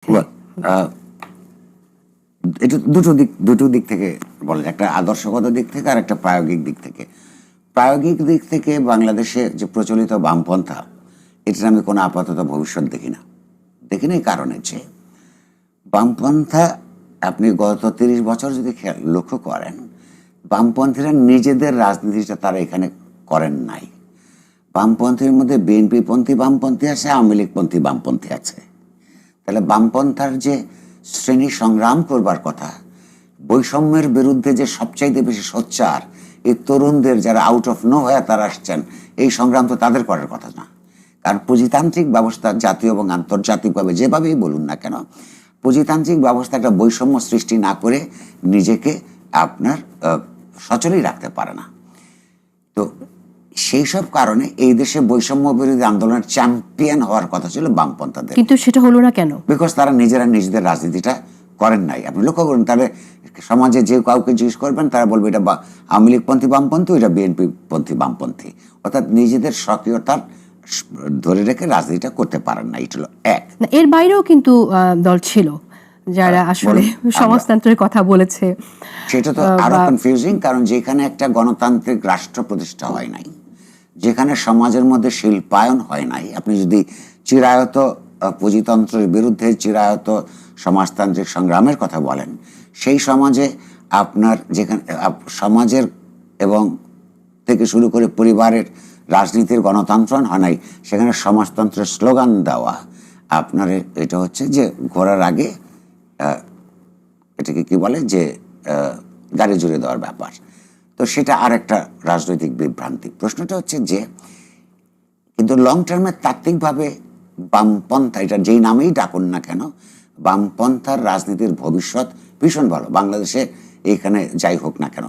Well, এটা দুটো দিক থেকে বলা যায়, একটা আদর্শগত দিক থেকে আর একটা প্রায়োগিক দিক থেকে। প্রায়োগিক দিক থেকে বাংলাদেশে যে প্রচলিত বামপন্থা, এটার আমি কোনো আপাতত ভবিষ্যৎ দেখি না। এই কারণে যে বামপন্থা আপনি গত 30 বছর যদি লক্ষ্য করেন, বামপন্থীরা নিজেদের রাজনীতিটা তারা এখানে করেন নাই। বামপন্থীর মধ্যে বিএনপিপন্থী বামপন্থী আছে, আওয়ামী লীগপন্থী বামপন্থী আছে। তাহলে বামপন্থার যে শ্রেণী সংগ্রাম করবার কথা, বৈষম্যের বিরুদ্ধে যে সবচাইতে বেশি সোচ্চার এই তরুণদের যারা আউট অফ নো হয়ে তারা আসছেন, এই সংগ্রাম তো তাদের করার কথা না। কারণ পুঁজিতান্ত্রিক ব্যবস্থা জাতীয় এবং আন্তর্জাতিকভাবে যেভাবেই বলুন না কেন, পুঁজিতান্ত্রিক ব্যবস্থা একটা বৈষম্য সৃষ্টি না করে নিজেকে আপনার সচলই রাখতে পারে না। তো সেই সব কারণে এই দেশে বৈষম্য বিরোধী আন্দোলনের চ্যাম্পিয়ন হওয়ার কথা ছিল বামপন্থাদের, কিন্তু সেটা হলো না কেন? বিকজ তারা নিজেরা নিজেদের রাজনীতিটা করেন নাই। আপনি লক্ষ্য করুন, তাহলে সমাজে যে কাউকে জিজ্ঞেস করবেন তারা বলবে এটা আওয়ামী লীগপন্থী বামপন্থী, এটা বিএনপি পন্থী বামপন্থী। অর্থাৎ নিজেদের সক্রিয়তার ধরে রেখে রাজনীতিটা করতে পারেন না। এটা হলো এক। এর বাইরেও কিন্তু দল ছিল যারা আসলে সমাজতন্ত্রের কথা বলেছে। সেটা তো আরো কনফিউজিং, কারণ যেখানে একটা গণতান্ত্রিক রাষ্ট্র প্রতিষ্ঠা হয় নাই, যেখানে সমাজের মধ্যে শিল্পায়ন হয় নাই, আপনি যদি চিরায়ত পুঁজিতন্ত্রের বিরুদ্ধে চিরায়ত সমাজতান্ত্রিক সংগ্রামের কথা বলেন, সেই সমাজে আপনার যেখানে সমাজের এবং থেকে শুরু করে পরিবারের রাজনীতির গণতন্ত্রণ হয় নাই, সেখানে সমাজতন্ত্রের স্লোগান দেওয়া আপনার এটা হচ্ছে যে ঘোরার আগে এটাকে কি বলে যে গাড়ি জুড়ে দেওয়ার ব্যাপার। তো সেটা আর একটা রাজনৈতিক বিভ্রান্তি। প্রশ্নটা হচ্ছে যে কিন্তু লং টার্মে তাত্ত্বিকভাবে বামপন্থা, এটা যেই নামেই ডাকুন না কেন, বামপন্থার রাজনীতির ভবিষ্যৎ ভীষণ ভালো বাংলাদেশে, এইখানে যাই হোক না কেন।